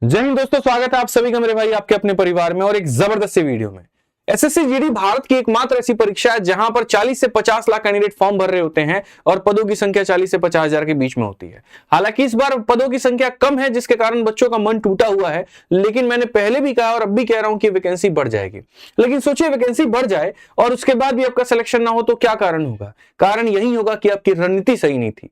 जय हिंद दोस्तों, स्वागत है आप सभी का मेरे भाई आपके अपने परिवार में और एक जबरदस्त सी वीडियो में। एसएससी जीडी भारत की एकमात्र ऐसी परीक्षा है जहां पर 40 से 50 लाख कैंडिडेट फॉर्म भर रहे होते हैं और पदों की संख्या 40 से 50 हजार के बीच में होती है। हालांकि इस बार पदों की संख्या कम है जिसके कारण बच्चों का मन टूटा हुआ है, लेकिन मैंने पहले भी कहा और अब भी कह रहा हूं कि वैकेंसी बढ़ जाएगी। लेकिन सोचिए, वैकेंसी बढ़ जाए और उसके बाद भी आपका सिलेक्शन ना हो तो क्या कारण होगा? कारण यही होगा कि आपकी रणनीति सही नहीं थी।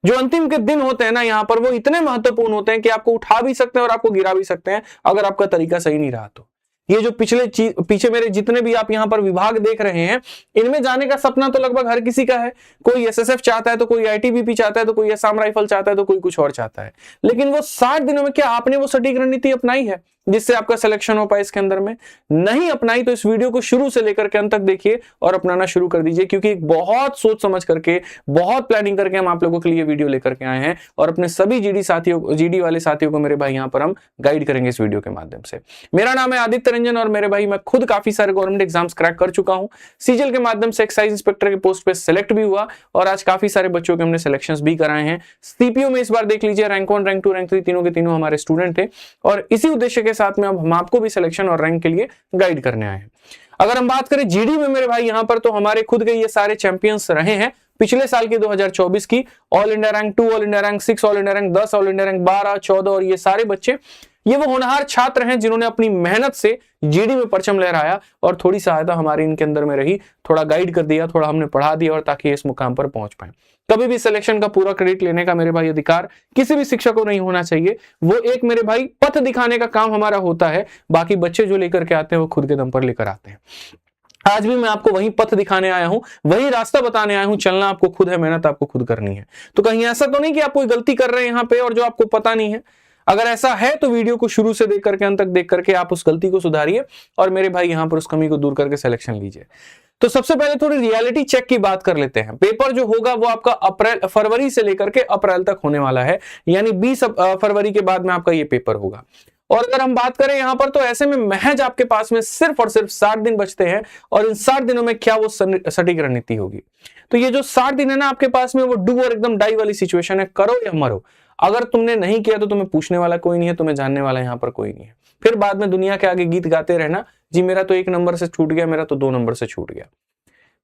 जो अंतिम के दिन होते हैं ना, यहां पर वो इतने महत्वपूर्ण होते हैं कि आपको उठा भी सकते हैं और आपको गिरा भी सकते हैं अगर आपका तरीका सही नहीं रहा तो। ये जो पीछे मेरे जितने भी आप यहां पर विभाग देख रहे हैं, इनमें जाने का सपना तो लगभग हर किसी का है। कोई एसएसएफ चाहता है तो कोई आईटीबीपी चाहता है तो कोई असम राइफल चाहता है तो कोई कुछ और चाहता है। लेकिन वो 60 दिनों में क्या आपने वो सटीक रणनीति अपनाई है जिससे आपका सिलेक्शन हो पाए? इसके अंदर में नहीं अपनाई तो इस वीडियो को शुरू से लेकर के अंत तक देखिए और अपनाना शुरू कर दीजिए, क्योंकि बहुत सोच समझ करके, बहुत प्लानिंग करके हम आप लोगों के लिए वीडियो लेकर के आए हैं और अपने सभी जीडी वाले साथियों को मेरे भाई यहां पर हम गाइड करेंगे इस वीडियो के माध्यम से। मेरा नाम है आदित्य रंजन और मेरे भाई मैं खुद काफी सारे गवर्नमेंट एग्जाम्स क्रैक कर चुका हूं। सीजीएल के माध्यम से एक्साइज इंस्पेक्टर के पोस्ट पे सिलेक्ट भी हुआ और आज काफी सारे बच्चों के हमने सिलेक्शंस भी कराए हैं। सीपीओ में इस बार देख लीजिए, रैंक 1, रैंक 2, रैंक 3 तीनों के तीनों हमारे स्टूडेंट थे और इसी उद्देश्य के साथ में अब हम आपको भी सिलेक्शन और रैंक के लिए गाइड करने आए हैं। अगर हम बात करें जीडी में मेरे भाई यहां पर, तो हमारे खुद के ये सारे चैंपियंस रहे हैं पिछले साल की 2024 की all India rank 2, all India rank 6, all India rank 10, all India rank 12, 14 और ये सारे बच्चे ये वो होनहार छात्र हैं जिन्होंने अपनी मेहनत से जीडी में परचम लहराया और थोड़ी सहायता हमारी इनके अंदर में रही, थोड़ा गाइड कर दिया, थोड़ा हमने पढ़ा दिया और ताकि इस मुकाम पर पहुंच पाए। कभी भी सिलेक्शन का पूरा क्रेडिट लेने का मेरे भाई अधिकार किसी भी शिक्षक को नहीं होना चाहिए। वो एक मेरे भाई पथ दिखाने का काम हमारा होता है, बाकी बच्चे जो लेकर के आते हैं वो खुद के दम पर लेकर आते हैं। आज भी मैं आपको वही पथ दिखाने आया हूं, वही रास्ता बताने आया हूं। चलना आपको खुद है, मेहनत आपको खुद करनी है। तो कहीं ऐसा तो नहीं कि आप कोई गलती कर रहे हैं यहां पे और जो आपको पता नहीं है। अगर ऐसा है तो वीडियो को शुरू से देख करके अंत तक देख करके आप उस गलती को सुधारिए और मेरे भाई यहां पर उस कमी को दूर करके सिलेक्शन लीजिए। तो सबसे पहले थोड़ी रियलिटी चेक की बात कर लेते हैं। पेपर जो होगा वो आपका फरवरी से लेकर के अप्रैल तक होने वाला है, यानी 20 फरवरी के बाद में आपका ये पेपर होगा। और अगर हम बात करें यहां पर, तो ऐसे में महज आपके पास में सिर्फ और सिर्फ 60 दिन बचते हैं और इन 60 दिनों में क्या वो सटीक रणनीति होगी। तो ये जो 60 दिन है ना आपके पास में, वो डू और एकदम डाई वाली सिचुएशन है, करो या मरो। अगर तुमने नहीं किया तो तुम्हें पूछने वाला कोई नहीं है, तुम्हें जानने वाला यहां पर कोई नहीं है। फिर बाद में दुनिया के आगे गीत गाते रहना, जी मेरा तो 1 नंबर से छूट गया, मेरा तो 2 नंबर से छूट गया।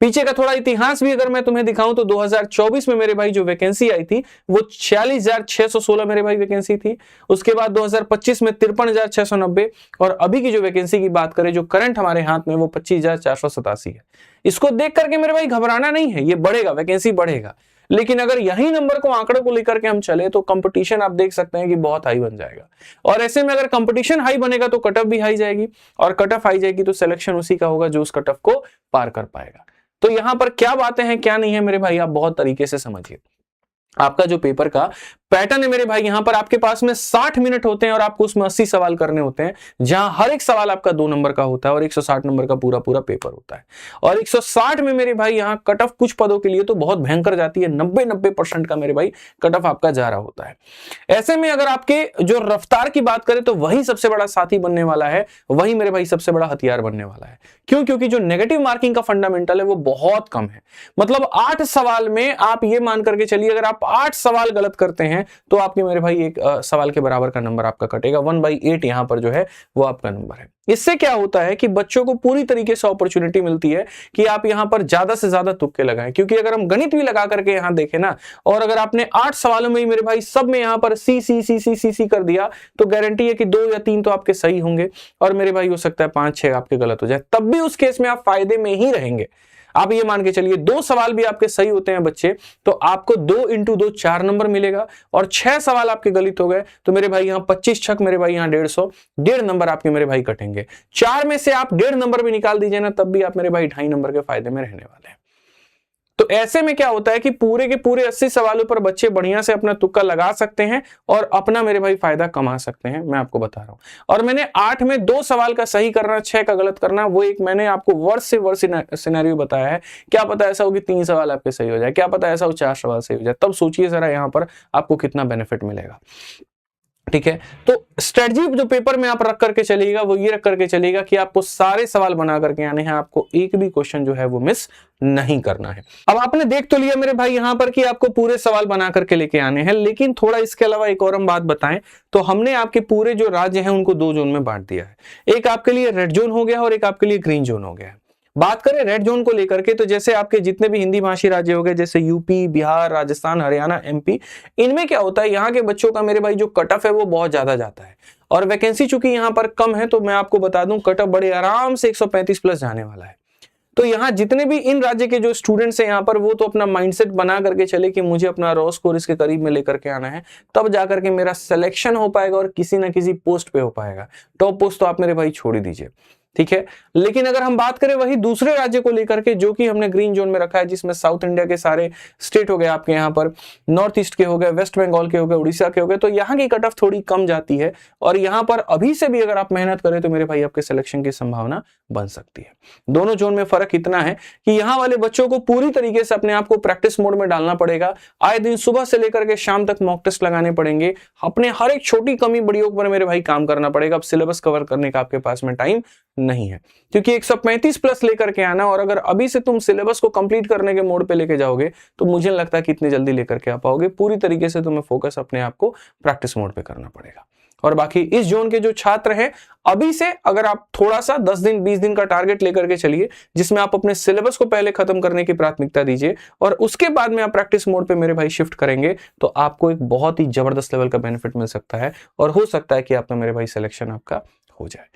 पीछे का थोड़ा इतिहास भी अगर मैं तुम्हें दिखाऊं तो 2024 में मेरे भाई जो वैकेंसी आई थी वो 46,616 मेरे भाई वैकेंसी थी। उसके बाद 2025 में 53,690 और अभी की जो वैकेंसी की बात करें जो करंट हमारे हाथ में वो 25,487 है। इसको देख करके मेरे भाई घबराना नहीं है, ये बढ़ेगा, वैकेंसी बढ़ेगा। लेकिन अगर यही नंबर को, आंकड़ों को लेकर के हम चले तो कंपटीशन आप देख सकते हैं कि बहुत हाई बन जाएगा। और ऐसे में अगर कंपटीशन हाई बनेगा तो कट ऑफ भी हाई जाएगी और कट ऑफ हाई जाएगी तो सिलेक्शन उसी का होगा जो उस कट ऑफ को पार कर पाएगा। तो यहां पर क्या बातें हैं क्या नहीं है मेरे भाई, आप बहुत तरीके से समझिए। आपका जो पेपर का पैटर्न है मेरे भाई, यहां पर आपके पास में 60 मिनट होते हैं और आपको उसमें 80 सवाल करने होते हैं, जहां हर एक सवाल आपका 2 नंबर का होता है और 160 नंबर का पूरा पूरा पेपर होता है। और 160 में मेरे भाई यहां कट ऑफ कुछ पदों के लिए तो बहुत भयंकर जाती है, 90% का मेरे भाई कट ऑफ आपका जा रहा होता है। ऐसे में अगर आपके जो रफ्तार की बात करें तो वही सबसे बड़ा साथी बनने वाला है, वही मेरे भाई सबसे बड़ा हथियार बनने वाला है। क्यों? क्योंकि जो नेगेटिव मार्किंग का फंडामेंटल है वो बहुत कम है। मतलब 8 सवाल में आप ये मान करके चलिए, अगर आप 8 सवाल गलत करते हैं तो आपके मेरे भाई एक सवाल के बराबर का नंबर आपका कटेगा। 1/8 यहां पर जो है वो आपका नंबर है। इससे क्या होता है कि बच्चों को पूरी तरीके से अपॉर्चुनिटी मिलती है कि आप यहां पर ज्यादा से ज्यादा तुक्के लगाएं। क्योंकि अगर हम गणित भी लगा करके यहां देखें ना, और अगर आपने 8 सवालों में ही मेरे भाई सब में यहां पर सी सी सी सी सी सी कर दिया तो गारंटी है कि 2 या 3 तो आपके सही होंगे और मेरे भाई हो सकता है 5-6 आपके गलत हो जाए। तब भी उस केस में आप फायदे में ही रहेंगे। आप ये मान के चलिए 2 सवाल भी आपके सही होते हैं बच्चे, तो आपको 2 × 2 4 नंबर मिलेगा और 6 सवाल आपके गलत हो गए तो मेरे भाई यहाँ 25 छक मेरे भाई यहाँ 150, 1.5 नंबर आपके मेरे भाई कटेंगे। 4 में से आप 1.5 नंबर भी निकाल दीजिए ना, तब भी आप मेरे भाई 2.5 नंबर के फायदे में रहने वाले हैं। तो ऐसे में क्या होता है कि पूरे के पूरे 80 सवालों पर बच्चे बढ़िया से अपना तुक्का लगा सकते हैं और अपना मेरे भाई फायदा कमा सकते हैं, मैं आपको बता रहा हूं। और मैंने 8 में 2 सवाल का सही करना, 6 का गलत करना, वो एक मैंने आपको वर्ष से वर्ष सिनेरियो बताया है। क्या पता ऐसा हो कि 3 सवाल आपके सही हो जाए, क्या पता ऐसा हो 4 सवाल सही हो जाए, तब सोचिए जरा यहां पर आपको कितना बेनिफिट मिलेगा। ठीक है। तो स्ट्रेटजी जो पेपर में आप रख करके चलिएगा वो ये रख करके चलिएगा कि आपको सारे सवाल बना करके आने हैं, आपको एक भी क्वेश्चन जो है वो मिस नहीं करना है। अब आपने देख तो लिया मेरे भाई यहां पर कि आपको पूरे सवाल बना करके लेके आने हैं, लेकिन थोड़ा इसके अलावा एक और हम बात बताएं तो हमने आपके पूरे जो राज्य हैं उनको 2 जोन में बांट दिया है। एक आपके लिए रेड जोन हो गया और एक आपके लिए ग्रीन जोन हो गया है। बात करें रेड जोन को लेकर के तो जैसे आपके जितने भी हिंदी भाषी राज्य हो गए, जैसे यूपी, बिहार, राजस्थान, हरियाणा, एमपी, इनमें क्या होता है, यहाँ के बच्चों का मेरे भाई जो कट ऑफ है वो बहुत ज्यादा जाता है और वैकेंसी चूंकि यहाँ पर कम है तो मैं आपको बता दूं कट ऑफ बड़े आराम से 135 प्लस जाने वाला है। तो यहाँ जितने भी इन राज्य के जो स्टूडेंट्स हैं यहाँ पर वो तो अपना माइंडसेट बना करके चले कि मुझे अपना रॉ स्कोर इसके करीब में लेकर के आना है, तब जाकर के मेरा सिलेक्शन हो पाएगा और किसी ना किसी पोस्ट पे हो पाएगा। टॉप पोस्ट तो आप मेरे भाई छोड़ ही दीजिए, ठीक है। लेकिन अगर हम बात करें वही दूसरे राज्य को लेकर के जो कि हमने ग्रीन जोन में रखा है, जिसमें साउथ इंडिया के सारे स्टेट हो गए आपके यहाँ पर, नॉर्थ ईस्ट के हो गए, वेस्ट बंगाल के हो गए, उड़ीसा के हो गए, तो यहाँ की कट ऑफ थोड़ी कम जाती है और यहाँ पर अभी से भी अगर आप मेहनत करें तो मेरे भाई आपके सिलेक्शन की संभावना बन सकती है। दोनों जोन में फर्क इतना है कि यहाँ वाले बच्चों को पूरी तरीके से अपने आप को प्रैक्टिस मोड में डालना पड़ेगा। आए दिन सुबह से लेकर के शाम तक मॉक टेस्ट लगाने पड़ेंगे, अपने हर एक छोटी कमी बड़ियों पर मेरे भाई काम करना पड़ेगा। अब सिलेबस कवर करने का आपके पास में टाइम नहीं है, क्योंकि 135 प्लस लेकर के आना और अगर अभी से तुम सिलेबस को कंप्लीट करने के मोड पे लेके जाओगे तो मुझे नहीं लगता कि इतनी जल्दी लेकर के आ पाओगे। पूरी तरीके से तुम्हें फोकस अपने आप को प्रैक्टिस मोड पे करना पड़ेगा। और बाकी इस जोन के जो छात्र हैं अभी से अगर आप थोड़ा सा 10 दिन 20 दिन का टारगेट लेकर के चलिए, जिसमें आप अपने सिलेबस को पहले खत्म करने की प्राथमिकता दीजिए और उसके बाद में आप प्रैक्टिस मोड पे मेरे भाई शिफ्ट करेंगे तो आपको एक बहुत ही जबरदस्त लेवल का बेनिफिट मिल सकता है और हो सकता है कि आपका मेरे भाई सिलेक्शन आपका हो जाए।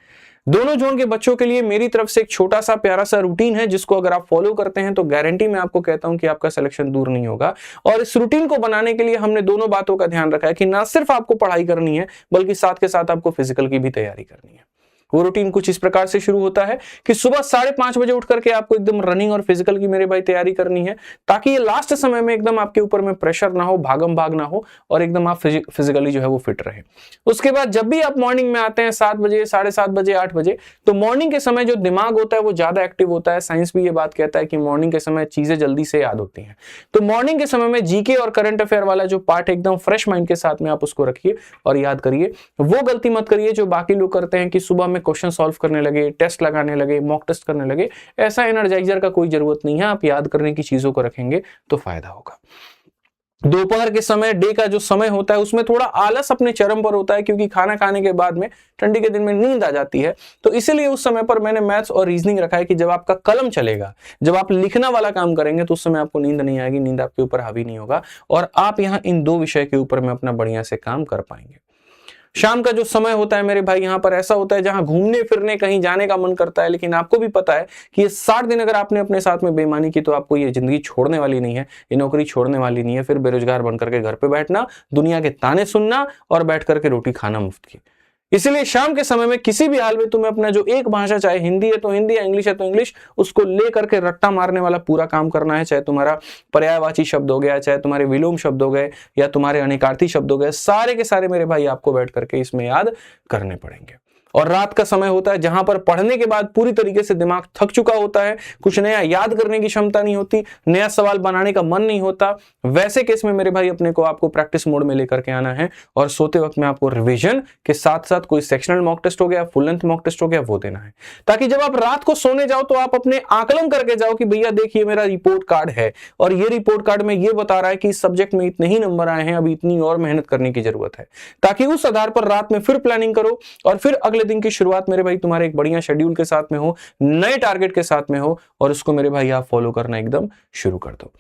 दोनों जोन के बच्चों के लिए मेरी तरफ से एक छोटा सा प्यारा सा रूटीन है जिसको अगर आप फॉलो करते हैं तो गारंटी मैं आपको कहता हूं कि आपका सिलेक्शन दूर नहीं होगा। और इस रूटीन को बनाने के लिए हमने दोनों बातों का ध्यान रखा है कि ना सिर्फ आपको पढ़ाई करनी है बल्कि साथ के साथ आपको फिजिकल की भी तैयारी करनी है। वो रूटीन कुछ इस प्रकार से शुरू होता है कि सुबह 5:30 बजे उठ करके आपको एकदम रनिंग और फिजिकल की मेरे भाई तैयारी करनी है, ताकि ये लास्ट समय में एकदम आपके ऊपर में प्रेशर ना हो, भागम भाग ना हो और एकदम आप फिजिकली जो है वो फिट रहे। उसके बाद जब भी आप मॉर्निंग में आते हैं 7 बजे, 7:30 बजे, 8 बजे, तो मॉर्निंग के समय जो दिमाग होता है वो ज्यादा एक्टिव होता है। साइंस भी ये बात कहता है कि मॉर्निंग के समय चीजें जल्दी से याद होती हैं। तो मॉर्निंग के समय में जीके और करंट अफेयर वाला जो पार्ट एकदम फ्रेश माइंड के साथ में आप उसको रखिए और याद करिए। वो गलती मत करिए जो बाकी लोग करते हैं कि सुबह में क्वेश्चन सॉल्व करने लगे, टेस्ट लगाने लगे, मॉक टेस्ट करने लगे। ऐसा एनर्जाइजर का कोई जरूरत नहीं है, आप याद करने की चीजों को रखेंगे तो फायदा होगा। दोपहर के समय डे का जो समय होता है उसमें थोड़ा आलस अपने चरम पर होता है, क्योंकि खाना खाने के बाद में ठंडी के दिन में नींद आ जाती है। तो इसीलिए उस समय पर मैंने मैथ्स और रीजनिंग रखा है कि जब आपका कलम चलेगा, जब आप लिखना वाला काम करेंगे तो उस समय आपको नींद नहीं आएगी, नींद आपके ऊपर हावी नहीं होगा और आप यहाँ इन 2 विषय के ऊपर में अपना बढ़िया से काम कर पाएंगे। शाम का जो समय होता है मेरे भाई यहाँ पर ऐसा होता है जहां घूमने फिरने कहीं जाने का मन करता है, लेकिन आपको भी पता है कि ये 60 दिन अगर आपने अपने साथ में बेईमानी की तो आपको ये जिंदगी छोड़ने वाली नहीं है, ये नौकरी छोड़ने वाली नहीं है। फिर बेरोजगार बनकर के घर पे बैठना, दुनिया के ताने सुनना और बैठ करके रोटी खाना मुफ्त की। इसलिए शाम के समय में किसी भी हाल में तुम्हें अपना जो एक भाषा, चाहे हिंदी है तो हिंदी या इंग्लिश है तो इंग्लिश, उसको ले करके रट्टा मारने वाला पूरा काम करना है। चाहे तुम्हारा पर्यायवाची शब्द हो गया, चाहे तुम्हारे विलोम शब्द हो गए या तुम्हारे अनेकार्थी शब्द हो गए, सारे के सारे मेरे भाई आपको बैठ करके इसमें याद करने पड़ेंगे। और रात का समय होता है जहां पर पढ़ने के बाद पूरी तरीके से दिमाग थक चुका होता है, कुछ नया याद करने की क्षमता नहीं होती, नया सवाल बनाने का मन नहीं होता। वैसे केस में मेरे भाई अपने को आपको प्रैक्टिस मोड में लेकर के आना है और सोते वक्त में आपको रिवीजन के साथ साथ कोई सेक्शनल मॉक टेस्ट हो गया, फुल लेंथ मॉक टेस्ट हो गया, वो देना है, ताकि जब आप रात को सोने जाओ तो आप अपने आकलन करके जाओ कि भैया देखिए मेरा रिपोर्ट कार्ड है और ये रिपोर्ट कार्ड में ये बता रहा है कि इस सब्जेक्ट में इतने ही नंबर आए हैं, अभी इतनी और मेहनत करने की जरूरत है, ताकि उस आधार पर रात में फिर प्लानिंग करो और फिर अगले दिन की शुरुआत मेरे भाई तुम्हारे एक बढ़िया शेड्यूल के साथ में हो, नए टारगेट के साथ में हो और उसको मेरे भाई आप फॉलो करना एकदम शुरू कर दो।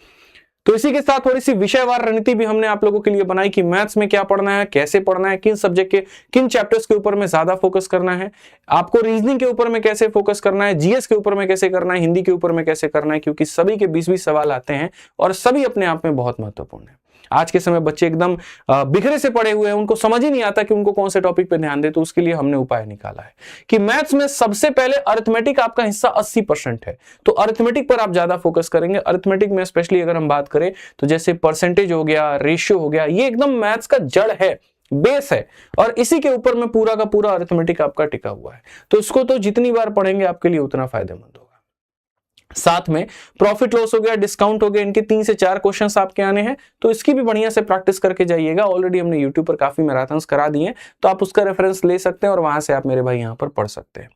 तो इसी के साथ थोड़ी सी विषयवार रणनीति भी हमने आप लोगों के लिए बनाई कि मैथ्स में क्या पढ़ना है, कैसे पढ़ना है, किन सब्जेक्ट के किन चैप्टर्स के ऊपर में ज्यादा फोकस करना है, आपको रीजनिंग के ऊपर में कैसे फोकस करना है, जीएस के ऊपर में कैसे करना है, हिंदी के ऊपर में कैसे करना है, क्योंकि सभी के 20-20 सवाल आते हैं और सभी अपने आप में बहुत महत्वपूर्ण है। आज के समय बच्चे एकदम बिखरे से पड़े हुए हैं, उनको समझ ही नहीं आता कि उनको कौन से टॉपिक पे ध्यान दे। तो उसके लिए हमने उपाय निकाला है कि मैथ्स में सबसे पहले अरिथमेटिक आपका हिस्सा 80% है, तो अरिथमेटिक पर आप ज्यादा फोकस करेंगे। अरिथमेटिक में स्पेशली अगर हम बात करें तो जैसे परसेंटेज हो गया, रेशियो हो गया, ये एकदम मैथ्स का जड़ है, बेस है और इसी के ऊपर में पूरा का पूरा अरिथमेटिक आपका टिका हुआ है। तो इसको तो जितनी बार पढ़ेंगे आपके लिए उतना फायदेमंद होगा। साथ में प्रॉफिट लॉस हो गया, डिस्काउंट हो गया, इनके 3 से 4 क्वेश्चंस आपके आने हैं, तो इसकी भी बढ़िया से प्रैक्टिस करके जाइएगा। ऑलरेडी हमने यूट्यूब पर काफी मैराथन्स करा दिए हैं, तो आप उसका रेफरेंस ले सकते हैं और वहां से आप मेरे भाई यहां पर पढ़ सकते हैं।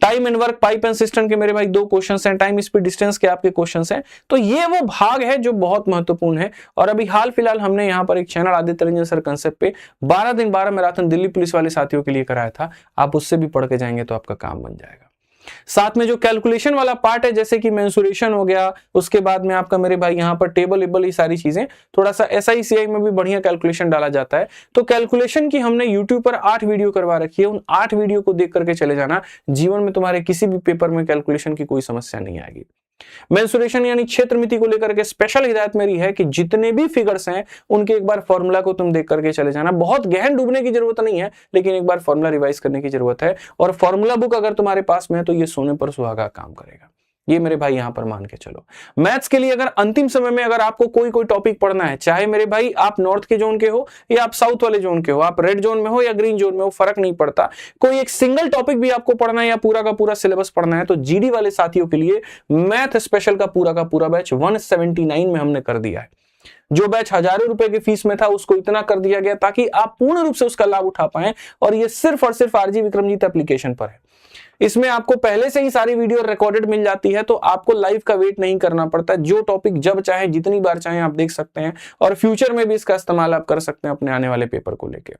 Time and work, pipe and system के मेरे भाई 2 क्वेश्चंस हैं, टाइम स्पीड डिस्टेंस के आपके क्वेश्चंस हैं। तो ये वो भाग है जो बहुत महत्वपूर्ण है। और अभी हाल फिलहाल हमने यहाँ पर एक channel Aditya Ranjan sir concept पे 12 दिन 12 मैराथन दिल्ली पुलिस वाले साथियों के लिए कराया था, आप उससे भी पढ़ के जाएंगे तो आपका काम बन जाएगा। साथ में जो कैलकुलेशन वाला पार्ट है, जैसे कि मेंसुरेशन हो गया, उसके बाद में आपका मेरे भाई यहाँ पर टेबल एबल, ये सारी चीजें, थोड़ा सा SICI में भी बढ़िया कैलकुलेशन डाला जाता है। तो कैलकुलेशन की हमने यूट्यूब पर 8 वीडियो करवा रखी है, उन 8 वीडियो को देख करके चले जाना, जीवन में तुम्हारे किसी भी पेपर में कैलकुलेशन की कोई समस्या नहीं आएगी। मेंसुरेशन यानी क्षेत्रमिति को लेकर के स्पेशल हिदायत मेरी है कि जितने भी फिगर्स हैं उनके एक बार फॉर्मूला को तुम देख करके चले जाना। बहुत गहन डूबने की जरूरत नहीं है, लेकिन एक बार फॉर्मूला रिवाइज करने की जरूरत है। और फॉर्मूला बुक अगर तुम्हारे पास में है तो ये सोने पर सुहागा काम करेगा, ये मेरे भाई यहां पर मान के चलो। मैथ्स के लिए अगर अंतिम समय में अगर आपको कोई टॉपिक पढ़ना है, चाहे मेरे भाई आप नॉर्थ के जोन के हो या आप साउथ वाले जोन के हो, आप रेड जोन में हो या ग्रीन जोन में हो, फर्क नहीं पड़ता, कोई एक सिंगल टॉपिक भी आपको पढ़ना है या पूरा का पूरा सिलेबस पढ़ना है, तो GD वाले साथियों के लिए मैथ स्पेशल का पूरा बैच 179 में हमने कर दिया है। जो बैच हजारों रुपए की फीस में था उसको इतना कर दिया गया ताकि आप पूर्ण रूप से उसका लाभ उठा पाएं, और ये सिर्फ और सिर्फ RG विक्रमजीत एप्लीकेशन पर है। इसमें आपको पहले से ही सारी वीडियो रिकॉर्डेड मिल जाती है, तो आपको लाइव का वेट नहीं करना पड़ता। जो टॉपिक जब चाहे जितनी बार चाहे आप देख सकते हैं, और फ्यूचर में भी इसका इस्तेमाल आप कर सकते हैं अपने आने वाले पेपर को लेके।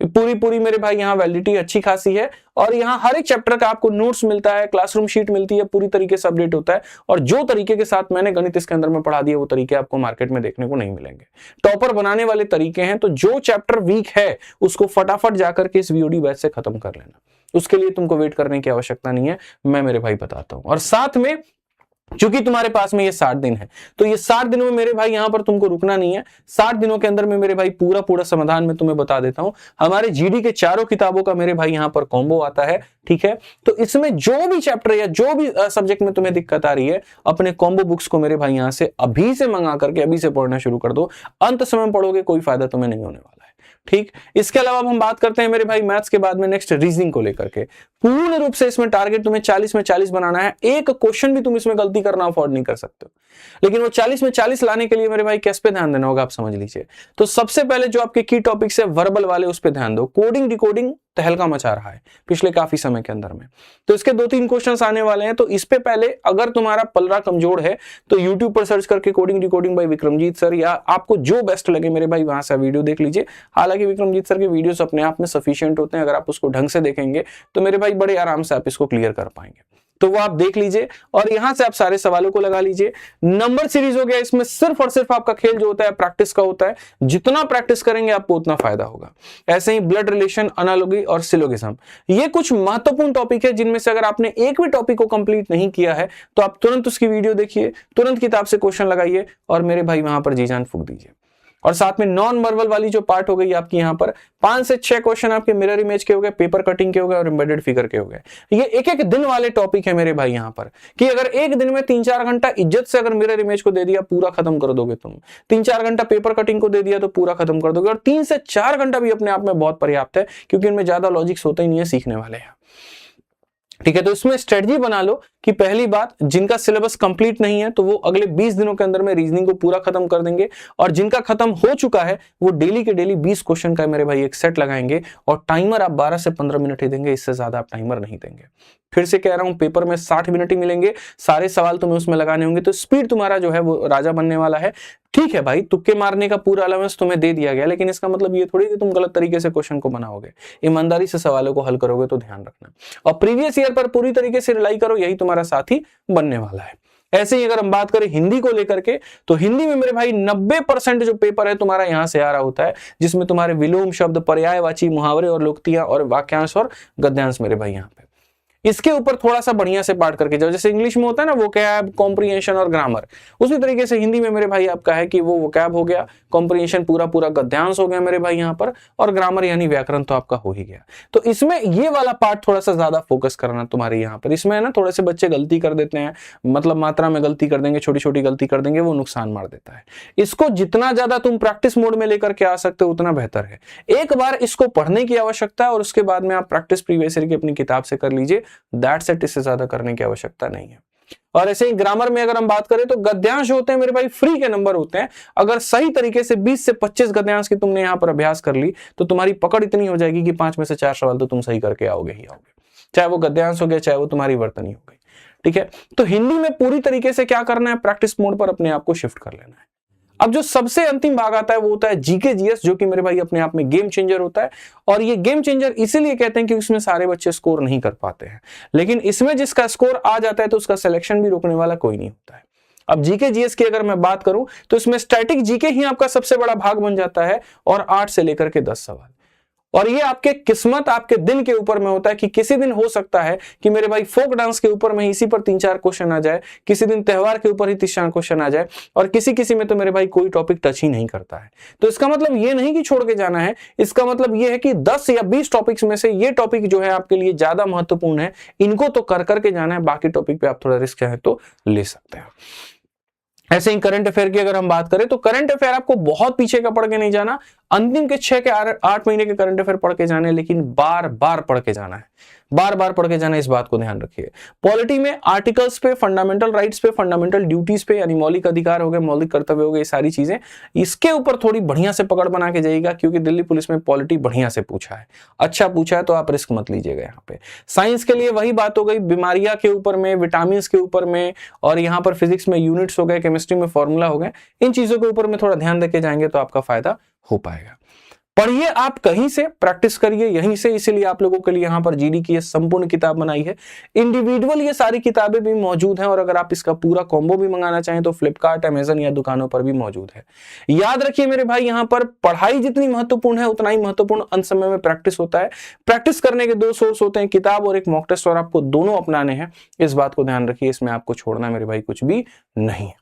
पूरी मेरे भाई यहाँ वैलिडिटी अच्छी खासी है, और यहाँ हर एक चैप्टर का आपको नोट्स मिलता है, क्लासरूम शीट मिलती है, पूरी तरीके से अपडेट होता है। और जो तरीके के साथ मैंने गणित इसके अंदर में पढ़ा दिया, वो तरीके आपको मार्केट में देखने को नहीं मिलेंगे। टॉपर बनाने वाले तरीके हैं, तो जो चैप्टर वीक है उसको फटाफट जाकर के इस VOD बैच से खत्म कर लेना। उसके लिए तुमको वेट करने की आवश्यकता नहीं है, मैं मेरे भाई बताता हूं। और साथ में क्योंकि तुम्हारे पास में ये 60 दिन है, तो ये 60 दिनों में मेरे भाई यहां पर तुमको रुकना नहीं है। 60 दिनों के अंदर में मेरे भाई पूरा समाधान में तुम्हें बता देता हूं। हमारे GD के चारों किताबों का मेरे भाई यहां पर कॉम्बो आता है, ठीक है। तो इसमें जो भी चैप्टर या जो भी सब्जेक्ट में तुम्हें दिक्कत आ रही है, अपने कॉम्बो बुक्स को मेरे भाई यहां से अभी से मंगा करके अभी से पढ़ना शुरू कर दो। अंत समय में पढ़ोगे कोई फायदा तुम्हें नहीं होने वाला है, ठीक। इसके अलावा हम बात करते हैं मेरे भाई मैथ्स के बाद में नेक्स्ट रीजनिंग को लेकर के। पूर्ण रूप से इसमें टारगेट तुम्हें 40 में 40 बनाना है। एक क्वेश्चन भी तुम इसमें गलती करना अफोर्ड नहीं कर सकते हो, लेकिन वो 40 में 40 लाने के लिए मेरे भाई किस पे ध्यान देना होगा आप समझ लीजिए। तो सबसे पहले जो आपके की टॉपिक्स है वर्बल वाले, उस पे ध्यान दो। कोडिंग डिकोडिंग तहलका मचा रहा है पिछले काफी समय के अंदर में, तो इसके 2-3 क्वेश्चंस आने वाले हैं। तो इस पे पहले अगर तुम्हारा पलड़ा कमजोर है तो YouTube पर सर्च करके coding decoding by Vikramjeet sir, या आपको जो बेस्ट लगे मेरे भाई वहां से वीडियो देख लीजिए। हालांकि विक्रमजीत सर के वीडियोस अपने आप में सफिशिएंट होते हैं, अगर आप उसको ढंग से देखेंगे तो मेरे भाई बड़े आराम से आप इसको क्लियर कर पाएंगे। तो वो आप देख लीजिए और यहां से आप सारे सवालों को लगा लीजिए। नंबर सीरीज हो गया, इसमें सिर्फ और सिर्फ आपका खेल जो होता है प्रैक्टिस का होता है। जितना प्रैक्टिस करेंगे आपको उतना फायदा होगा। ऐसे ही ब्लड रिलेशन, अनालॉजी और सिलोगिज्म, ये कुछ महत्वपूर्ण टॉपिक है जिनमें से अगर आपने एक भी टॉपिक को कंप्लीट नहीं किया है तो आप तुरंत उसकी वीडियो देखिए, तुरंत किताब से क्वेश्चन लगाइए और मेरे भाई वहां पर जी जान फूंक दीजिए। और साथ में नॉन वर्बल वाली जो पार्ट हो गई आपकी, यहाँ पर 5 से 6 क्वेश्चन आपके मिरर इमेज के हो गए, पेपर कटिंग के हो गए और एम्बेडेड फिगर के हो गए। ये एक दिन वाले टॉपिक है मेरे भाई यहाँ पर, कि अगर एक दिन में 3-4 घंटा इज्जत से अगर मिरर इमेज को दे दिया पूरा खत्म कर दोगे तुम, 3-4 घंटा पेपर कटिंग को दे दिया तो पूरा खत्म कर दोगे, और 3 से 4 घंटा भी अपने आप में बहुत पर्याप्त है, क्योंकि इनमें ज्यादा लॉजिक्स होते ही नहीं है, सीखने वाले हैं। ठीक है, तो इसमें स्ट्रेटजी बना लो कि पहली बात, जिनका सिलेबस कंप्लीट नहीं है तो वो अगले 20 दिनों के अंदर में रीजनिंग को पूरा खत्म कर देंगे, और जिनका खत्म हो चुका है वो डेली के डेली 20 क्वेश्चन का मेरे भाई एक सेट लगाएंगे, और टाइमर आप 12 से 15 मिनट ही देंगे, इससे ज्यादा आप टाइमर नहीं देंगे। फिर से कह रहा हूं, पेपर में 60 मिनट ही मिलेंगे, सारे सवाल तुम्हें उसमें लगाने होंगे, तो स्पीड तुम्हारा जो है वो राजा बनने वाला है। ठीक है भाई, तुक्के मारने का पूरा अलाउंस तुम्हें दे दिया गया, लेकिन इसका मतलब ये थोड़ी कि तुम गलत तरीके से क्वेश्चन को बनाओगे। ईमानदारी से सवालों को हल करोगे तो ध्यान रखना, और प्रीवियस ईयर पर पूरी तरीके से रिलाई करो, यही तुम्हारा साथी बनने वाला है। ऐसे ही अगर हम बात करें हिंदी को लेकर के, तो हिंदी में मेरे भाई 90% जो पेपर है तुम्हारा यहां से आ रहा होता है, जिसमें तुम्हारे विलोम शब्द, पर्यायवाची, मुहावरे और लोकोक्तियां और वाक्यांश और गद्यांश मेरे भाई यहाँ पे। इसके ऊपर थोड़ा सा बढ़िया से पाठ करके जाओ। जैसे इंग्लिश में होता है ना वोकैब, कॉम्प्रिहेंशन और ग्रामर, उसी तरीके से हिंदी में मेरे भाई आपका है कि वो वोकैब हो गया, कॉम्प्रिहेंशन पूरा गद्यांश हो गया मेरे भाई यहाँ पर, और ग्रामर यानी व्याकरण तो आपका हो ही गया। तो इसमें ये वाला पार्ट थोड़ा सा ज्यादा फोकस करना तुम्हारे यहाँ पर। इसमें है ना थोड़े से बच्चे गलती कर देते हैं, मतलब मात्रा में गलती कर देंगे, छोटी छोटी गलती कर देंगे, वो नुकसान मार देता है। इसको जितना ज्यादा तुम प्रैक्टिस मोड में लेकर के आ सकते हो उतना बेहतर है। एक बार इसको पढ़ने की आवश्यकता है और उसके बाद में आप प्रैक्टिस प्रीवियस ईयर की अपनी किताब से कर लीजिए, दैट्स इट। इससे ज्यादा करने की आवश्यकता नहीं है। और ऐसे ही ग्रामर में अगर हम बात करें तो गद्यांश होते हैं मेरे भाई फ्री के नंबर होते हैं। अगर सही तरीके से 20 से 25 गद्यांश की तुमने यहाँ पर अभ्यास कर ली तो तुम्हारी पकड़ इतनी हो जाएगी कि 5 में से 4 सवाल तो तुम सही करके आओगे ही आओगे, चाहे वो गद्यांश हो गया चाहे वो तुम्हारी वर्तनी हो गई। ठीक है, तो हिंदी में पूरी तरीके से क्या करना है, प्रैक्टिस मोड पर अपने आप को शिफ्ट कर लेना है। अब जो सबसे अंतिम भाग आता है वो होता है जीके जीएस, जो कि मेरे भाई अपने आप में गेम चेंजर होता है। और ये गेम चेंजर इसीलिए कहते हैं कि इसमें सारे बच्चे स्कोर नहीं कर पाते हैं, लेकिन इसमें जिसका स्कोर आ जाता है तो उसका सिलेक्शन भी रोकने वाला कोई नहीं होता है। अब जीके जीएस की अगर मैं बात करूं तो इसमें स्टैटिक जीके ही आपका सबसे बड़ा भाग बन जाता है, और 8 से लेकर के 10 सवाल। और ये आपके किस्मत, आपके दिन के ऊपर में होता है कि किसी दिन हो सकता है कि मेरे भाई फोक डांस के ऊपर में इसी पर 3-4 क्वेश्चन आ जाए, किसी दिन त्योहार के ऊपर ही 3-4 क्वेश्चन आ जाए, और किसी में तो मेरे भाई कोई टॉपिक टच ही नहीं करता है। तो इसका मतलब ये नहीं कि छोड़ के जाना है, इसका मतलब ये है कि 10 या 20 टॉपिक्स में से ये टॉपिक जो है आपके लिए ज्यादा महत्वपूर्ण है, इनको तो कर करके जाना है, बाकी टॉपिक पे आप थोड़ा रिस्क चाहे तो ले सकते हैं। ऐसे ही करंट अफेयर की अगर हम बात करें तो करंट अफेयर आपको बहुत पीछे का पढ़ के नहीं जाना, अंतिम के 6 के 8 महीने के करंट अफेयर पढ़ के जाने हैं, लेकिन बार बार पढ़ के जाना है, बार बार पढ़ के जाना है, इस बात को ध्यान रखिए। पॉलिटी में आर्टिकल्स पे, फंडामेंटल राइट्स पे, फंडामेंटल ड्यूटीज पे, यानी मौलिक अधिकार हो गए, मौलिक कर्तव्य हो गए, ये सारी चीजें, इसके ऊपर थोड़ी बढ़िया से पकड़ बना के जाइएगा, क्योंकि दिल्ली पुलिस में पॉलिटी बढ़िया से पूछा है, अच्छा पूछा है, तो आप रिस्क मत लीजिएगा यहाँ पे। साइंस के लिए वही बात हो गई, बीमारियां के ऊपर में, विटामिन के ऊपर में, और यहाँ पर फिजिक्स में यूनिट्स हो गए, केमिस्ट्री में फॉर्मूला हो गए, इन चीजों के ऊपर में थोड़ा ध्यान देके जाएंगे तो आपका फायदा हो पाएगा। पढ़िए आप कहीं से, प्रैक्टिस करिए यहीं से, इसीलिए आप लोगों के लिए यहाँ पर जीडी की ये संपूर्ण किताब बनाई है। इंडिविजुअल ये सारी किताबें भी मौजूद हैं, और अगर आप इसका पूरा कॉम्बो भी मंगाना चाहें तो फ्लिपकार्ट, अमेजन या दुकानों पर भी मौजूद है। याद रखिए मेरे भाई, यहाँ पर पढ़ाई जितनी महत्वपूर्ण है उतना ही महत्वपूर्ण अंत समय में प्रैक्टिस होता है। प्रैक्टिस करने के 2 सोर्स होते हैं, किताब और एक मॉक टेस्ट, और आपको दोनों अपनाने हैं, इस बात को ध्यान रखिए, इसमें आपको छोड़ना मेरे भाई कुछ भी नहीं है।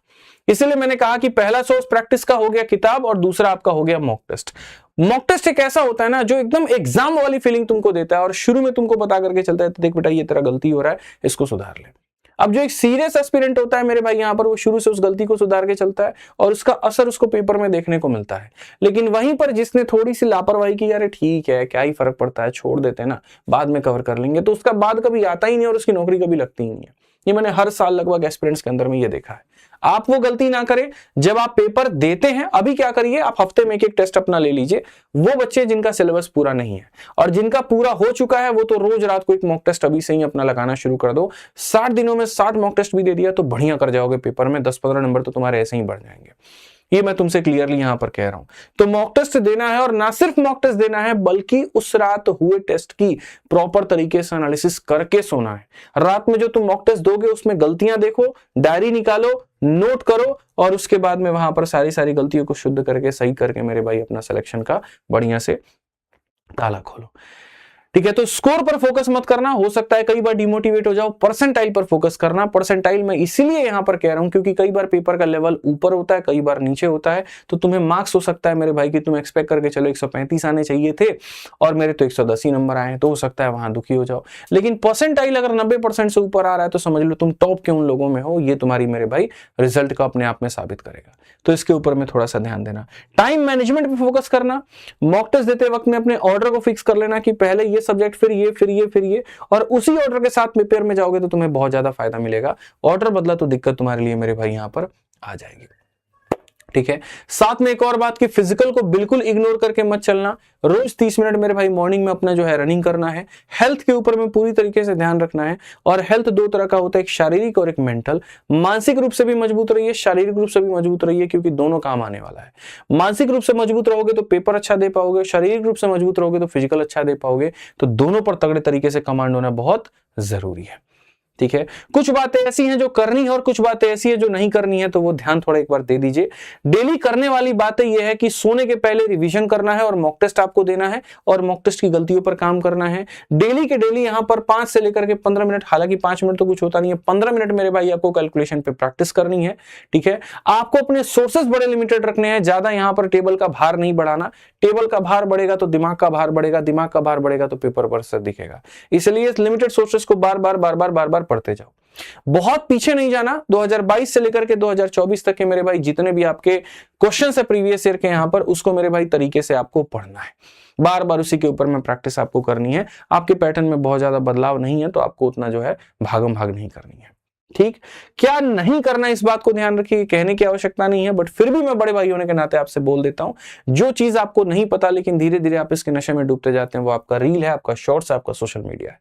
इसलिए मैंने कहा कि पहला सोर्स प्रैक्टिस का हो गया किताब, और दूसरा आपका हो गया मॉक टेस्ट। मॉक टेस्ट एक ऐसा होता है ना जो एकदम एग्जाम वाली फीलिंग तुमको देता है, और शुरू में तुमको बता करके चलता है, तो देख बेटा ये तेरा गलती हो रहा है, इसको सुधार ले। अब जो एक सीरियस एस्पिरेंट होता है मेरे भाई, यहाँ पर वो शुरू से उस गलती को सुधार के चलता है, और उसका असर उसको पेपर में देखने को मिलता है। लेकिन वहीं पर जिसने थोड़ी सी लापरवाही की, यार ठीक है क्या ही फर्क पड़ता है, छोड़ देते हैं ना, बाद में कवर कर लेंगे, तो उसका बाद कभी आता ही नहीं और उसकी नौकरी कभी लगती ही नहीं है। ये मैंने हर साल लगभग एस्पिरेंट्स के अंदर में ये देखा है। आप वो गलती ना करें, जब आप पेपर देते हैं, अभी क्या करिए, आप हफ्ते में एक टेस्ट अपना ले लीजिए। वो बच्चे जिनका सिलेबस पूरा नहीं है, और जिनका पूरा हो चुका है, वो तो रोज रात को एक मॉक टेस्ट अभी से ही अपना लगाना शुरू कर दो। 60 दिनों में 60 मॉक टेस्ट भी दे दिया तो बढ़िया कर जाओगे पेपर में, 10-15 नंबर तो तुम्हारे ऐसे ही बढ़ जाएंगे। ये मैं तुमसे क्लियरली यहां पर कह रहा हूं। तो मॉक टेस्ट देना है, और ना सिर्फ मॉक टेस्ट देना है, बल्कि उस रात हुए टेस्ट की प्रॉपर तरीके से एनालिसिस करके सोना है। रात में जो तुम मॉक टेस्ट दोगे उसमें गलतियां देखो, डायरी निकालो, नोट करो, और उसके बाद में वहां पर सारी गलतियों को शुद्ध करके, सही करके मेरे भाई अपना सिलेक्शन का बढ़िया से ताला खोलो। ठीक है, तो स्कोर पर फोकस मत करना, हो सकता है कई बार डिमोटिवेट हो जाओ, परसेंटाइल पर फोकस करना। परसेंटाइल मैं इसीलिए यहां पर कह रहा हूं क्योंकि कई बार पेपर का लेवल ऊपर होता है, कई बार नीचे होता है, तो तुम्हें मार्क्स हो सकता है मेरे भाई कि तुम एक्सपेक्ट करके चलो 135 आने चाहिए थे और मेरे तो 110 ही नंबर आए, तो हो सकता है वहां दुखी हो जाओ। लेकिन परसेंटाइल अगर 90% से ऊपर आ रहा है तो समझ लो तुम टॉप के उन लोगों में हो, ये तुम्हारी मेरे भाई रिजल्ट को अपने आप में साबित करेगा। तो इसके ऊपर में थोड़ा सा ध्यान देना। टाइम मैनेजमेंट पे फोकस करना, मॉक टेस्ट देते वक्त में अपने ऑर्डर को फिक्स कर लेना कि पहले ये सब्जेक्ट, फिर ये, और उसी ऑर्डर के साथ पेपर में जाओगे तो तुम्हें बहुत ज्यादा फायदा मिलेगा। ऑर्डर बदला तो दिक्कत तुम्हारे लिए मेरे भाई यहां पर आ जाएगी। ठीक है, साथ में एक और बात कि फिजिकल को बिल्कुल इग्नोर करके मत चलना। रोज 30 मिनट मेरे भाई मॉर्निंग में अपना जो है रनिंग करना है। हेल्थ के ऊपर में पूरी तरीके से ध्यान रखना है, और हेल्थ 2 तरह का होता है, एक शारीरिक और एक मेंटल। मानसिक रूप से भी मजबूत रहिए, शारीरिक रूप से भी मजबूत रहिए, क्योंकि दोनों काम आने वाला है। मानसिक रूप से मजबूत रहोगे तो पेपर अच्छा दे पाओगे, शारीरिक रूप से मजबूत रहोगे तो फिजिकल अच्छा दे पाओगे। तो दोनों पर तगड़े तरीके से कमांड होना बहुत जरूरी है। ठीक है, कुछ बातें ऐसी हैं जो करनी है और कुछ बातें ऐसी है जो नहीं करनी है, तो वो ध्यान थोड़ा एक बार दे दीजिए। डेली करने वाली बातें ये है कि सोने के पहले रिवीजन करना है और मॉक टेस्ट आपको देना है और मॉक टेस्ट की गलतियों पर काम करना है। डेली के डेली यहां पर 5 से लेकर के 15 मिनट, हालांकि 5 मिनट तो कुछ होता नहीं है, 15 मिनट मेरे भाई आपको कैलकुलेशन पे प्रैक्टिस करनी है। ठीक है, आपको अपने सोर्सेस बड़े लिमिटेड रखने हैं, ज्यादा यहां पर टेबल का भार नहीं बढ़ाना। टेबल का भार बढ़ेगा तो दिमाग का भार बढ़ेगा, दिमाग का भार बढ़ेगा तो पेपर पर असर दिखेगा। इसलिए लिमिटेड सोर्सेस को बार बार पढ़ते जाओ। बहुत पीछे नहीं जाना। 2022 से लेकर के 2024 तक के मेरे भाई जितने भी आपके क्वेश्चन है प्रीवियस ईयर के यहां पर, उसको मेरे भाई तरीके से आपको पढ़ना है। बार बार उसी के ऊपर में प्रैक्टिस आपको करनी है। आपके पैटर्न में बहुत ज्यादा बदलाव नहीं है तो आपको उतना जो है भागम भाग नहीं करनी है। ठीक, क्या नहीं करना इस बात को ध्यान रखिए, कहने की आवश्यकता नहीं है, बट फिर भी मैं बड़े भाई होने के नाते आपसे बोल देता हूं, जो चीज आपको नहीं पता लेकिन धीरे धीरे आप इसके नशे में डूबते जाते हैं, वो आपका रील है, आपका शॉर्ट्स है, आपका सोशल मीडिया है।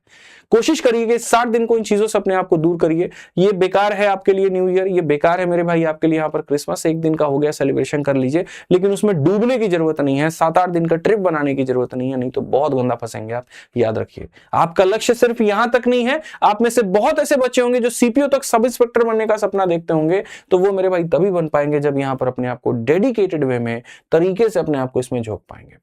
कोशिश करिए कि 60 दिन को इन चीजों से अपने आप को दूर करिए। ये बेकार है आपके लिए न्यू ईयर, ये बेकार है मेरे भाई आपके लिए यहाँ पर क्रिसमस, एक दिन का हो गया, सेलिब्रेशन कर लीजिए, लेकिन उसमें डूबने की जरूरत नहीं है, 7-8 दिन का ट्रिप बनाने की जरूरत नहीं है, नहीं तो बहुत गंदा फंसेंगे आप, याद रखिए। आपका लक्ष्य सिर्फ यहां तक नहीं है, आप में से बहुत ऐसे बच्चे होंगे जो सीपीओ तक सब इंस्पेक्टर बनने का सपना देखते होंगे, तो वो मेरे भाई तभी बन पाएंगे जब यहां पर अपने आप को डेडिकेटेड वे में, तरीके से अपने आप को इसमें झोंक पाएंगे।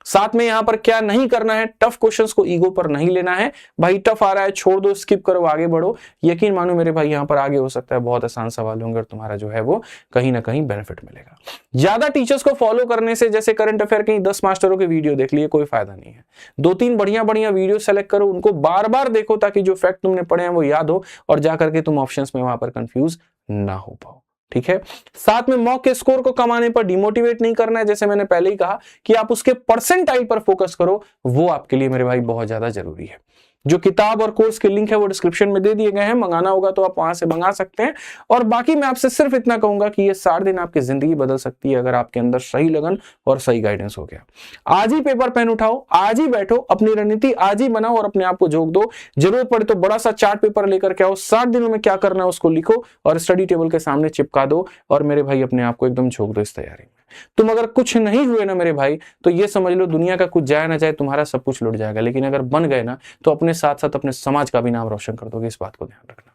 साथ में यहां पर क्या नहीं करना है, टफ क्वेश्चंस को ईगो पर नहीं लेना है। भाई टफ आ रहा है, छोड़ दो, स्किप करो, आगे बढ़ो। यकीन मानो मेरे भाई यहां पर आगे हो सकता है बहुत आसान सवाल होंगे और तुम्हारा जो है वो कहीं ना कहीं बेनिफिट मिलेगा। ज्यादा टीचर्स को फॉलो करने से, जैसे करंट अफेयर कहीं 10 मास्टरों के वीडियो देख लिए, कोई फायदा नहीं है। 2-3 बढ़िया बढ़िया वीडियो सेलेक्ट करो, उनको बार बार देखो ताकि जो फैक्ट तुमने पढ़े हैं वो याद हो और जाकर के तुम ऑप्शंस में वहां पर कंफ्यूज ना हो पाओ। ठीक है, साथ में मॉक के स्कोर को कमाने पर डिमोटिवेट नहीं करना है। जैसे मैंने पहले ही कहा कि आप उसके परसेंटाइल पर फोकस करो, वो आपके लिए मेरे भाई बहुत ज्यादा जरूरी है। जो किताब और कोर्स के लिंक है वो डिस्क्रिप्शन में दे दिए गए हैं, मंगाना होगा तो आप वहां से मंगा सकते हैं। और बाकी मैं आपसे सिर्फ इतना कहूंगा कि ये 60 दिन आपकी जिंदगी बदल सकती है अगर आपके अंदर सही लगन और सही गाइडेंस हो गया। आज ही पेपर पेन उठाओ, आज ही बैठो, अपनी रणनीति आज ही बनाओ और अपने आप को झोंक दो। जरूरत पड़े तो बड़ा सा चार्ट पेपर लेकर के आओ, 60 दिनों में क्या करना है उसको लिखो और स्टडी टेबल के सामने चिपका दो और मेरे भाई अपने आप को एकदम झोंक दो इस तैयारी में। तुम अगर कुछ नहीं हुए ना मेरे भाई, तो ये समझ लो दुनिया का कुछ जाए ना जाए, तुम्हारा सब कुछ लुट जाएगा, लेकिन अगर बन गए ना तो अपने साथ साथ अपने समाज का भी नाम रोशन कर दोगे, इस बात को ध्यान रखना।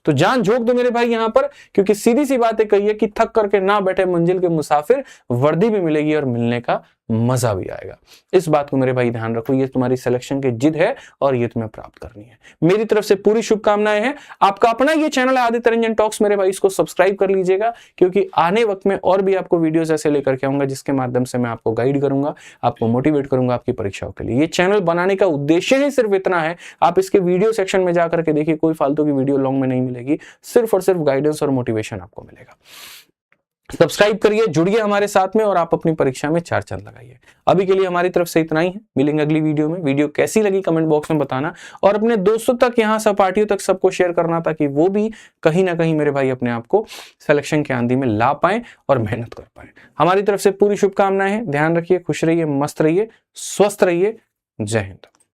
तो जान झोंक दो मेरे भाई यहां पर, क्योंकि सीधी सी बात है कही है कि थक करके ना बैठे मंजिल के मुसाफिर, वर्दी भी मिलेगी और मिलने का मजा भी आएगा। इस बात को मेरे भाई ध्यान रखो, ये तुम्हारी सिलेक्शन की जिद है और ये तुम्हें प्राप्त करनी है। मेरी तरफ से पूरी शुभकामनाएं हैं। आपका अपना ये चैनल है आदित्य रंजन टॉक्स मेरे भाई, इसको सब्सक्राइब कर लीजिएगा, क्योंकि आने वक्त में और भी आपको वीडियोस ऐसे लेकर के आऊंगा जिसके माध्यम से मैं आपको गाइड करूंगा, आपको मोटिवेट करूंगा आपकी परीक्षाओं के लिए। ये चैनल बनाने का उद्देश्य ही सिर्फ इतना है, आप इसके वीडियो सेक्शन में जाकर के देखिए, कोई फालतू की वीडियो लॉन्ग में नहीं मिलेगी, सिर्फ और सिर्फ गाइडेंस और मोटिवेशन आपको मिलेगा। सब्सक्राइब करिए, जुड़िए हमारे साथ में और आप अपनी परीक्षा में 4 चांद लगाइए। अभी के लिए हमारी तरफ से इतना ही है, मिलेंगे अगली वीडियो में। वीडियो कैसी लगी कमेंट बॉक्स में बताना और अपने दोस्तों तक, यहाँ सहपाठियों तक सबको शेयर करना, ताकि वो भी कहीं ना कहीं मेरे भाई अपने आप को सिलेक्शन के आंधी में ला पाए और मेहनत कर पाए। हमारी तरफ से पूरी शुभकामनाएं हैं। ध्यान रखिए, खुश रहिए, मस्त रहिए, स्वस्थ रहिए। जय हिंद।